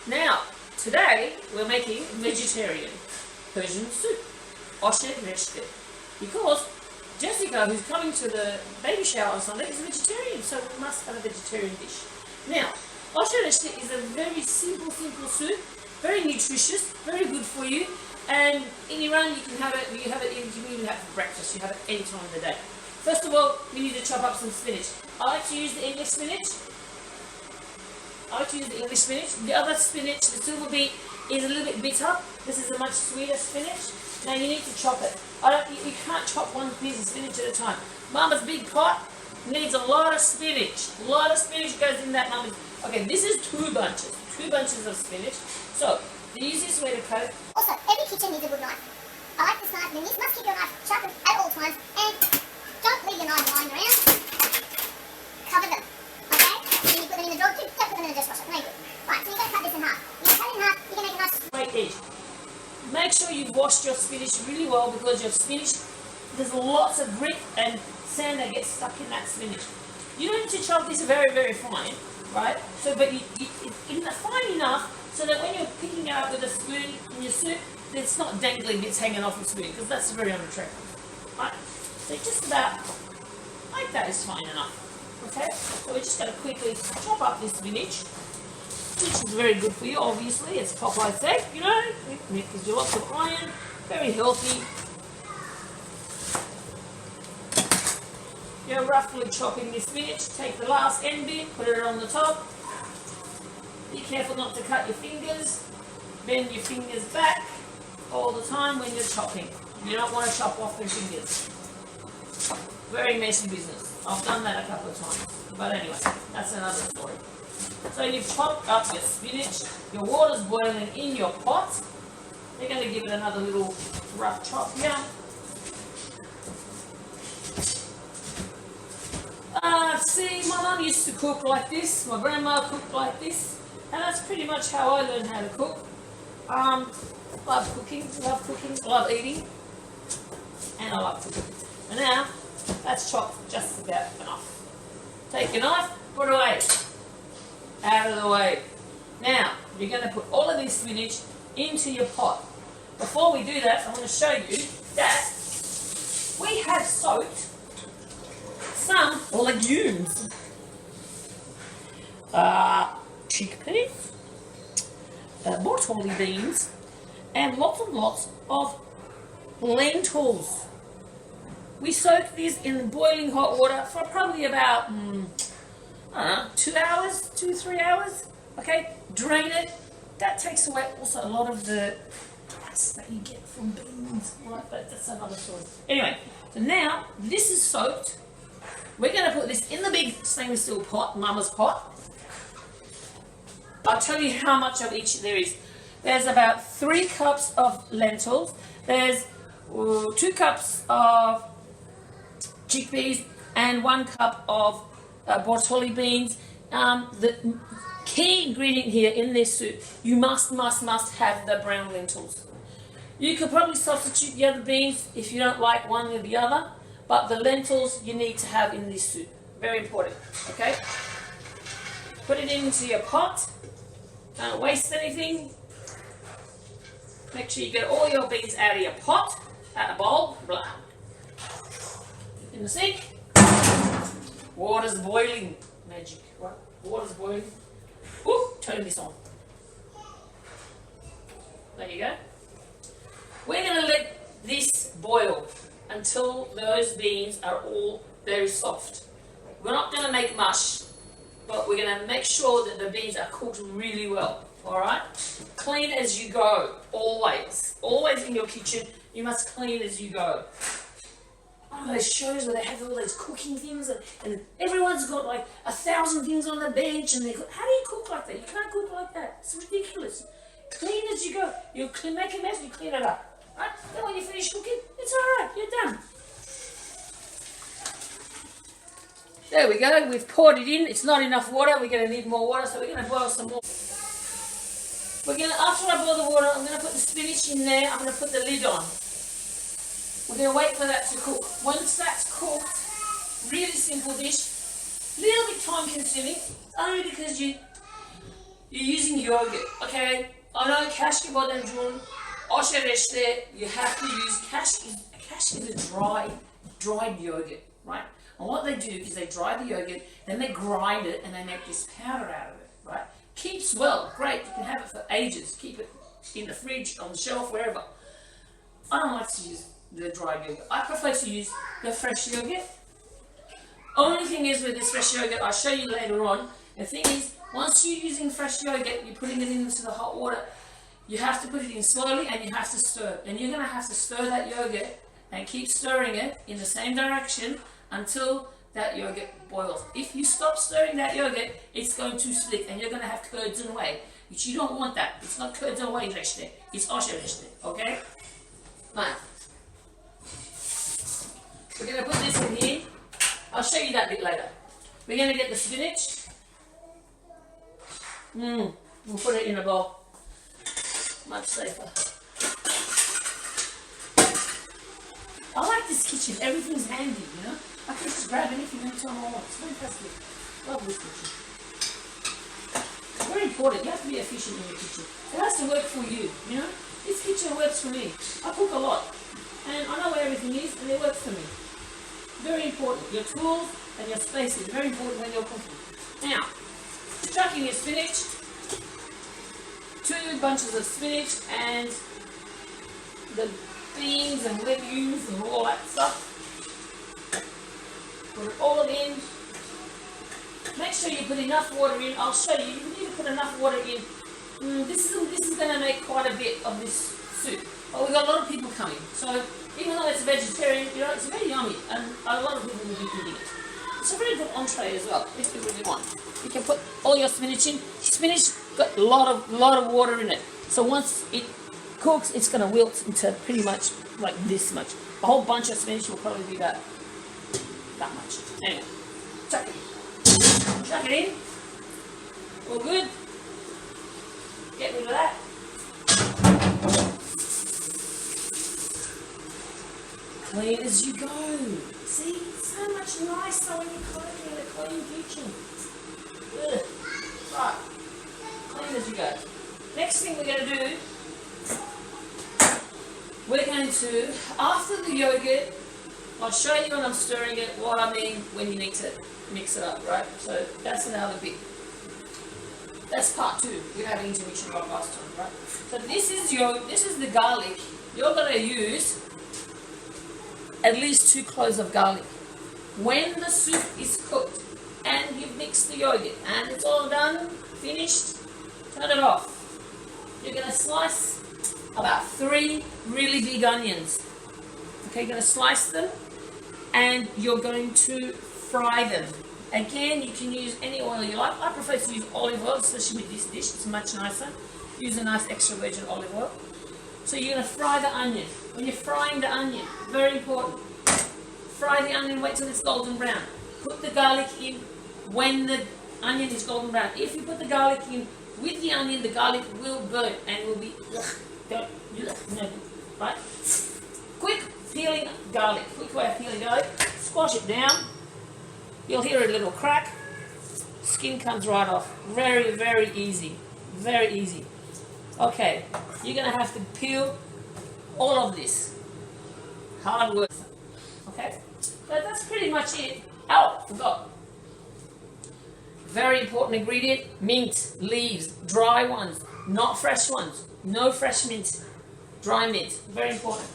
Now, today we're making vegetarian Persian soup, Ashereshte, because Jessica, who's coming to the baby shower on Sunday, is a vegetarian, so we must have a vegetarian dish. Now, Ashereshte is a very simple soup, very nutritious, very good for you, and in Iran you can have it. You can even have it for breakfast. You have it any time of the day. First of all, we need to chop up some spinach. I like to use the English spinach. The other spinach, the silver beet, is a little bit bitter. This is a much sweeter spinach. Now you need to chop it. You can't chop one piece of spinach at a time. Mama's big pot needs a lot of spinach. A lot of spinach goes in that mama's. Okay, this is 2 bunches of spinach. So the easiest way to cut it. Also, every kitchen needs a good knife. I like this knife. You must keep your knife sharp at all times, and don't leave your knife lying around. Cover them. Okay? When you put them in the drawer, don't put them in the dishwasher. No good. Right, so you're going to cut this in half. You cut it in half, you can make a nice straight edge. Make sure you've washed your spinach really well, because your spinach, there's lots of grit and sand that gets stuck in that spinach. You don't need to chop this very, very fine, right? So, but it's fine enough so that when you're picking it up with a spoon in your soup, it's not dangling bits hanging off the spoon, because that's very unattractive, right? So just about like that is fine enough. Okay, so we're just going to quickly chop up this spinach, which is very good for you, obviously. It's Popeye safe, you know, it gives you lots of iron, very healthy. You're roughly chopping your spinach, take the last end bit, put it on the top. Be careful not to cut your fingers, bend your fingers back all the time when you're chopping. You don't want to chop off your fingers. Very messy business. I've done that a couple of times. But anyway, that's another story. So you've chopped up your spinach, your water's boiling in your pot. You're going to give it another little rough chop here. See, my mum used to cook like this, my grandma cooked like this, and that's pretty much how I learned how to cook. Love cooking, love eating, and I love cooking. And now, that's chopped just about enough. Take your knife, put it away. Out of the way. Now, you're going to put all of this spinach into your pot. Before we do that, I'm going to show you that we have soaked some legumes. Chickpeas, Bortoli Beans, and lots of lentils. We soak these in boiling hot water for probably about, 2 hours, 2-3 hours. Okay, drain it. That takes away also a lot of the dust that you get from beans. Right, but that's another story. Anyway, so now this is soaked. We're going to put this in the big stainless steel pot, Mama's pot. I'll tell you how much of each there is. There's about 3 cups of lentils. There's 2 cups of chickpeas and 1 cup of Bortoli beans. The key ingredient here in this soup, you must have the brown lentils. You could probably substitute the other beans if you don't like one or the other, but the lentils you need to have in this soup. Very important, okay? Put it into your pot. Don't waste anything. Make sure you get all your beans out of your pot, out of the bowl. Blah. In the sink. Water's boiling. Magic, right? Water's boiling. Ooh, turn this on. There you go. We're going to let this boil until those beans are all very soft. We're not going to make mush, but we're going to make sure that the beans are cooked really well. Alright? Clean as you go. Always. Always in your kitchen, you must clean as you go. One of those shows where they have all those cooking things and everyone's got like 1,000 things on the bench and they go, how do you cook like that? You can't cook like that. It's ridiculous. Clean as you go. You make a mess, you clean it up. Right? Then when you finish cooking, it's alright. You're done. There we go. We've poured it in. It's not enough water. We're going to need more water, so we're going to boil some more. After I boil the water, I'm going to put the spinach in there. I'm going to put the lid on. We're going to wait for that to cook. Once that's cooked, really simple dish. Little bit time consuming, only because you you're using yogurt, okay? I know cash ke bodem jun, Ashereshte, you have to use cash is a dried yogurt, right? And what they do is they dry the yogurt, then they grind it and they make this powder out of it, right? Keeps well, great, you can have it for ages, keep it in the fridge, on the shelf, wherever. I don't like to use the dried yogurt. I prefer to use the fresh yogurt. Only thing is with this fresh yogurt, I'll show you later on, the thing is, once you're using fresh yogurt, you're putting it into the hot water, you have to put it in slowly and you have to stir. And you're going to have to stir that yogurt and keep stirring it in the same direction until that yogurt boils. If you stop stirring that yogurt, it's going to split and you're going to have curds and whey, which you don't want that. It's not CurdsAndWheyReshte, it's Ashereshte, okay? Now, we're going to put this in here. I'll show you that bit later. We're going to get the spinach. We'll put it in a bowl. Much safer. I like this kitchen. Everything's handy, you know. I can just grab anything anytime I want. It's fantastic. Love this kitchen. Very important. You have to be efficient in your kitchen. It has to work for you, you know. This kitchen works for me. I cook a lot. And I know where everything is and it works for me. Very important. Your tools and your space is very important when you're cooking. Now, chuck in your spinach. 2 bunches of spinach and the beans and legumes and all that stuff. Put it all in. Make sure you put enough water in. I'll show you. You need to put enough water in. This is going to make quite a bit of this soup. But we've got a lot of people coming. So even though it's a vegetarian, you know, it's very yummy and a lot of people will be eating it. It's a very good entree as well, if you really want. You can put all your spinach in. Spinach got a lot of water in it. So once it cooks, it's going to wilt into pretty much like this much. A whole bunch of spinach will probably be that much. Anyway, chuck it in. Chuck it in. All good. Get rid of that. Clean as you go. See, it's so much nicer when you're cleaning in a clean kitchen. Ugh. Right, clean as you go. Next thing we're going to do, we're going to, after the yogurt, I'll show you when I'm stirring it, what I mean when you need to mix it up, right? So that's another bit. That's part 2. We had intermission right last time, right? So this is the garlic. You're going to use at least 2 cloves of garlic. When the soup is cooked and you've mixed the yogurt and it's all done, finished, turn it off. You're going to slice about 3 really big onions. Okay, you're going to slice them and you're going to fry them. Again, you can use any oil you like. I prefer to use olive oil, especially with this dish. It's much nicer. Use a nice extra virgin olive oil. So you're going to fry the onion. When you're frying the onion, very important, fry the onion, wait till it's golden brown. Put the garlic in when the onion is golden brown. If you put the garlic in with the onion, the garlic will burn and will be, no good, right? Quick peeling garlic, quick way of peeling garlic. Squash it down. You'll hear a little crack. Skin comes right off. Very, very easy. Very easy. Okay, you're going to have to peel all of this. Hard work. Okay, so that's pretty much it. Oh, forgot. Very important ingredient, mint leaves, dry ones, not fresh ones. No fresh mint, dry mint. Very important.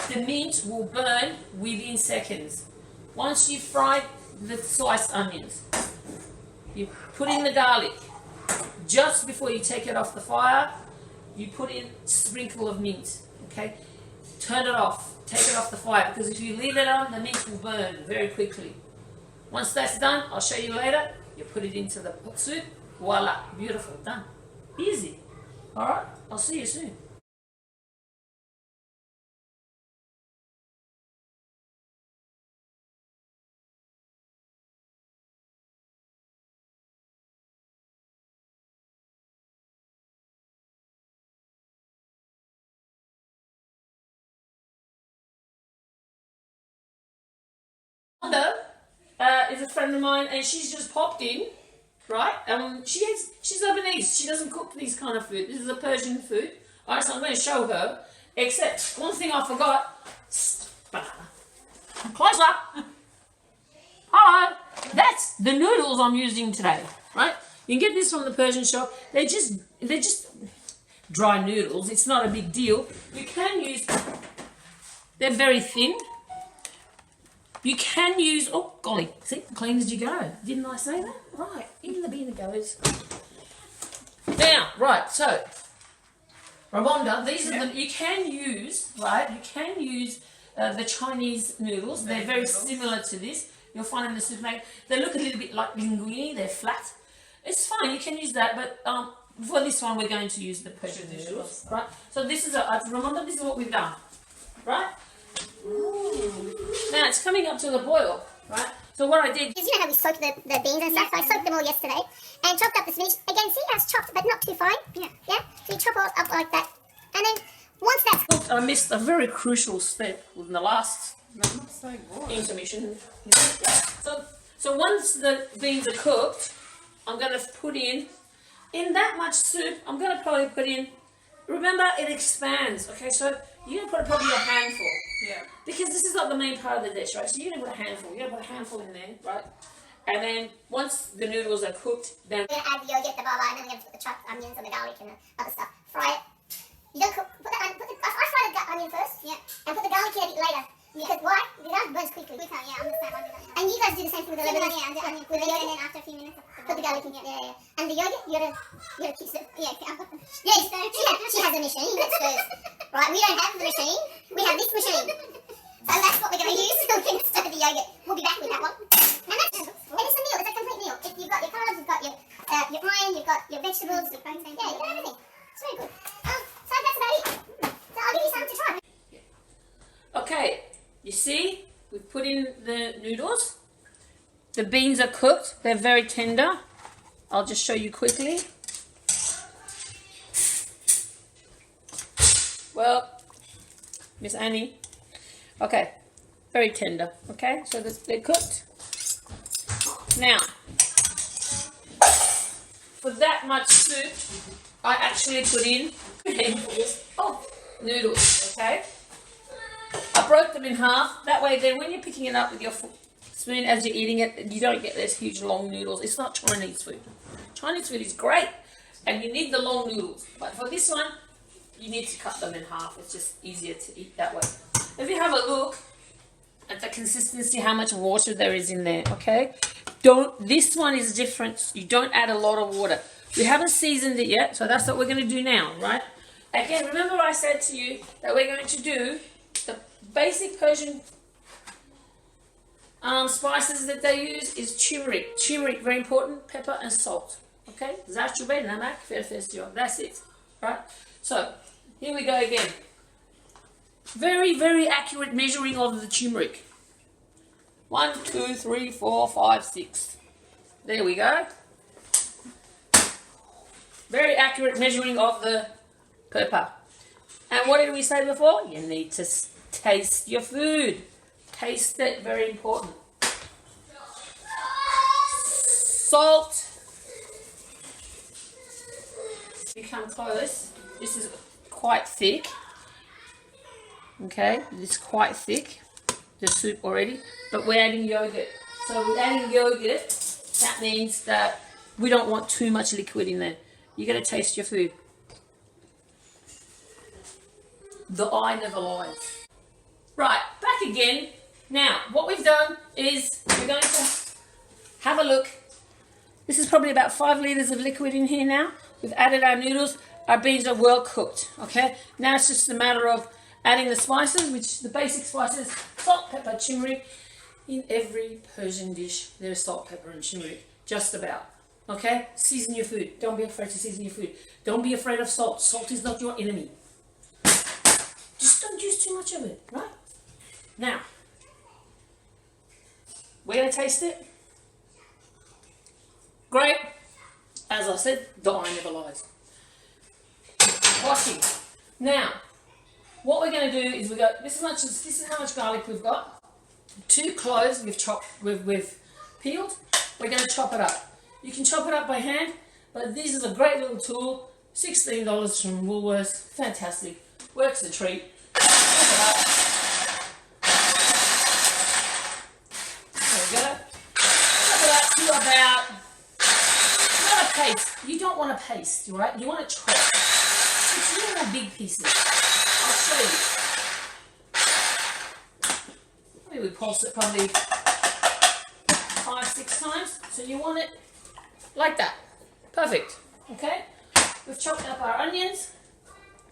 The mint will burn within seconds. Once you've fried the sliced onions, you put in the garlic. Just before you take it off the fire, you put in a sprinkle of mint, okay? Turn it off, take it off the fire, because if you leave it on, the mint will burn very quickly. Once that's done, I'll show you later, you put it into the soup, voila, beautiful, done. Easy. All right, I'll see you soon. Is a friend of mine and she's just popped in right? She's Lebanese. She doesn't cook these kind of food. This is a Persian food. All right, so I'm going to show her. Except one thing I forgot. Close up. Alright, that's the noodles I'm using today, right? You can get this from the Persian shop. They're just dry noodles. It's not a big deal. You can use, they're very thin. You can use, oh golly, see, clean as you go. Didn't I say that? Right, in the bin it goes. Now, right, so, Ramonda, these are the, you can use, right, you can use the Chinese noodles. They're very similar to this. You'll find them in the supermarket. They look a little bit like linguine. They're flat. It's fine. You can use that, but for this one, we're going to use the Persian noodles, right? So this is remember, this is what we've done, right? Ooh. Now it's coming up to the boil, right? So what I did is, you know how we soaked the beans and stuff? So I soaked them all yesterday and chopped up the spinach. Again, see how it's chopped, but not too fine? Yeah. So you chop all up like that. And then once that's cooked, I missed a very crucial step in the last intermission. So once the beans are cooked, I'm going to put in that much soup. I'm going to probably put in, remember it expands, okay, so you're going to put probably a handful. Yeah. Because this is not the main part of the dish, right? So you're going to put a handful. You're going to put a handful in there, right? And then once the noodles are cooked, then we're going to add the yogurt, the baba, and then we're going to put the chopped onions and the garlic and the other stuff. Fry it. You don't cook, I fry the onion first, and put the garlic in a bit later. Because why? The garlic burns quickly. Yeah, I'm the same. And you guys do the same thing with the Lebanese. Yeah, and the yogurt, and then after a few minutes, put the garlic in. Yeah. And the yogurt, you gotta keep it. Yeah, she has a machine that stirs. Right, we don't have the machine. We have this machine. So that's what we're going to use. We're going to stir the yogurt. We'll be back with that one. And it's a meal. It's a complete meal. If you've got your carbs, you've got your iron, you've got your vegetables, your protein. Yeah, you've got everything. It's very good. So that's about it. So I'll give you something to try. okay. You see, we've put in the noodles. The beans are cooked. They're very tender. I'll just show you quickly. Well, Miss Annie. Okay, very tender. Okay, so they're cooked. Now, for that much soup, I actually put in handfuls of noodles, okay? I broke them in half. That way then when you're picking it up with your spoon as you're eating it, you don't get those huge long noodles. It's not Chinese food. Chinese food is great and you need the long noodles. But for this one, you need to cut them in half. It's just easier to eat that way. If you have a look at the consistency, how much water there is in there, okay? This one is different. You don't add a lot of water. We haven't seasoned it yet, so that's what we're going to do now, right? Again, remember I said to you that we're going to do the basic Persian spices that they use is turmeric. Turmeric, very important, pepper and salt. Okay? That's it. Right? So, here we go again. Very, very accurate measuring of the turmeric. 1, 2, 3, 4, 5, 6. There we go. Very accurate measuring of the pepper. And what did we say before? You need to taste your food. Taste it, very important. Salt. You come close. This is quite thick. Okay, this is quite thick, the soup already. But we're adding yogurt. So with adding yogurt, that means that we don't want too much liquid in there. You got to taste your food. The eye never lies. Right, back again. Now, what we've done is we're going to have a look. This is probably about 5 litres of liquid in here now. We've added our noodles. Our beans are well cooked, okay? Now it's just a matter of adding the spices, which the basic spices, salt, pepper, turmeric. In every Persian dish, there's salt, pepper, and turmeric. Just about, okay? Season your food. Don't be afraid to season your food. Don't be afraid of salt. Salt is not your enemy. Just don't use too much of it, right? Now, we're going to taste it. Great. As I said, the eye never lies. Washing. Now, what we're going to do is this is how much garlic we've got. 2 cloves we've chopped, we've peeled. We're going to chop it up. You can chop it up by hand, but this is a great little tool. $16 from Woolworths. Fantastic. Works a treat. Chop it up. There we go. Chop it up to about, not a paste. You don't want a paste, right? You want a chop. It's little big pieces. I'll show you. Maybe we pulse it probably 5-6 times. So you want it like that. Perfect. Okay? We've chopped up our onions.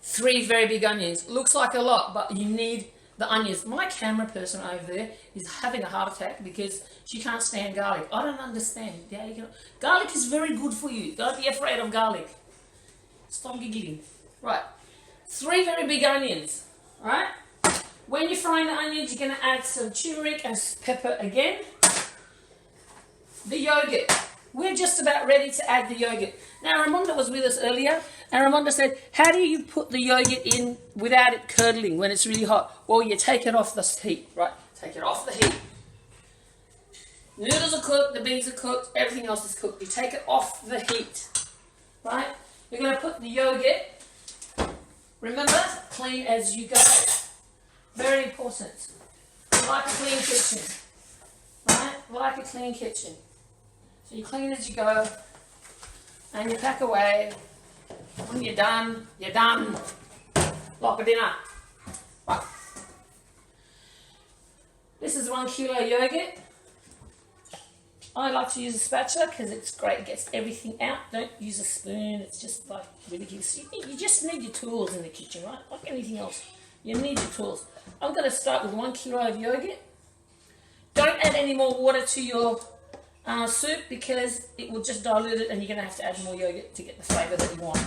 3 very big onions. Looks like a lot, but you need the onions. My camera person over there is having a heart attack because she can't stand garlic. I don't understand. Yeah, garlic is very good for you. Don't be afraid of garlic. Stop giggling. Right. 3 very big onions. Alright? When you're frying the onions, you're going to add some turmeric and pepper again. The yogurt. We're just about ready to add the yogurt. Now, Ramonda was with us earlier, and Ramonda said, how do you put the yogurt in without it curdling when it's really hot? Well, you take it off the heat, right? Take it off the heat. Noodles are cooked, the beans are cooked, everything else is cooked. You take it off the heat, right? You're going to put the yogurt, remember, clean as you go. Very important. Like a clean kitchen, right? Like a clean kitchen. So you clean as you go, and you pack away. When you're done, you're done. Like a dinner. Right. This is 1 kilo yogurt. I like to use a spatula because it's great. It gets everything out. Don't use a spoon. It's just like ridiculous. You just need your tools in the kitchen, right? Like anything else. You need your tools. I'm going to start with 1 kilo of yogurt. Don't add any more water to your soup because it will just dilute it and you're going to have to add more yogurt to get the flavour that you want.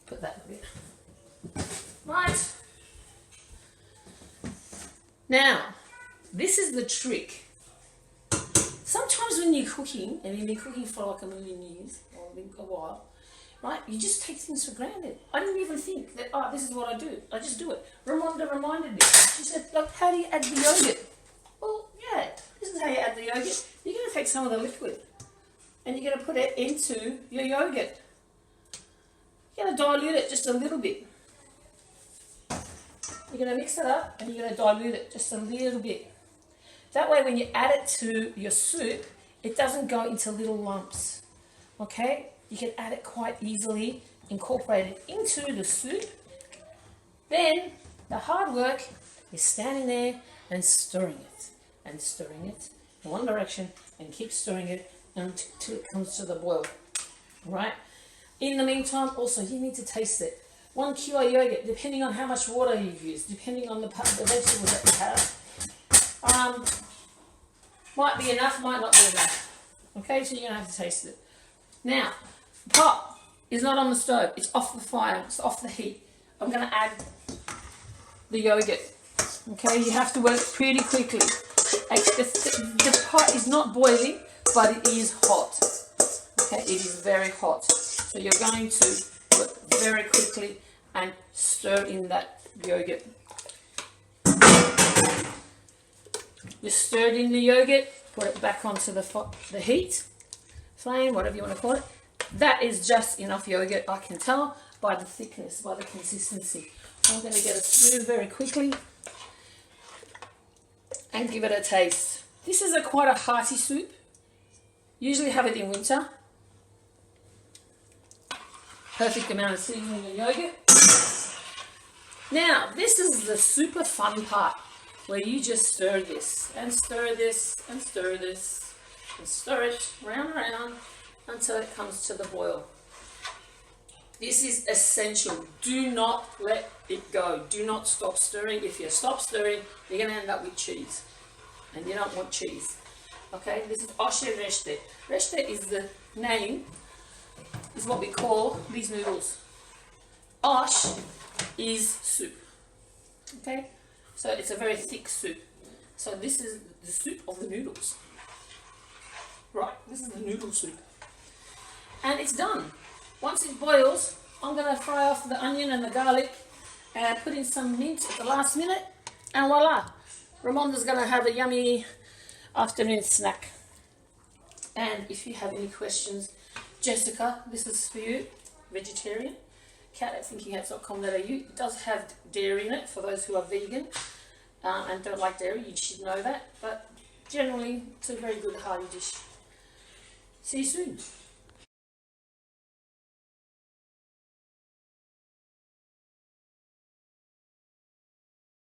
Put that in there. Right. Now, this is the trick. Sometimes when you're cooking, and you've been cooking for like a million years, or a while, right, you just take things for granted. I didn't even think that, oh, this is what I do. I just do it. Ramonda reminded me. She said, look, how do you add the yogurt? Well, yeah, this is how you add the yogurt. You're going to take some of the liquid and you're going to put it into your yogurt. You're going to dilute it just a little bit. You're going to mix it up and you're going to dilute it just a little bit. That way when you add it to your soup, it doesn't go into little lumps. Okay? You can add it quite easily, incorporate it into the soup. Then the hard work is standing there and stirring it in one direction and keep stirring it until it comes to the boil. Right? In the meantime, also you need to taste it. 1 kilo yogurt, depending on how much water you've used, depending on the vegetables that you have, might be enough, might not be enough. Okay, so you're going to have to taste it. Now, the pot is not on the stove. It's off the fire. It's off the heat. I'm going to add the yogurt. Okay, you have to work pretty quickly. The pot is not boiling, but it is hot. Okay, it is very hot. So you're going to work very quickly and stir in that yogurt. You stirred in the yogurt, put it back onto the heat, flame, whatever you want to call it. That is just enough yogurt, I can tell by the thickness, by the consistency. I'm going to get a spoon very quickly and give it a taste. This is quite a hearty soup. Usually have it in winter. Perfect amount of seasoning and yogurt. Now, this is the super fun part where you just stir this and stir this and stir this and stir it round and round until it comes to the boil. This is essential. Do not let it go. Do not stop stirring. If you stop stirring, you're going to end up with cheese. And you don't want cheese. Okay, this is Ashereshte. Reshte is the name, is what we call these noodles. Ash is soup. Okay, so it's a very thick soup. So this is the soup of the noodles. Right, this is the noodle soup. And it's done. Once it boils, I'm going to fry off the onion and the garlic and put in some mint at the last minute. And voila, Ramonda's going to have a yummy afternoon snack. And if you have any questions, Jessica, this is for you, vegetarian, cat@thinkinghats.com.au. It does have dairy in it for those who are vegan and don't like dairy. You should know that, but generally it's a very good hearty dish. See you soon.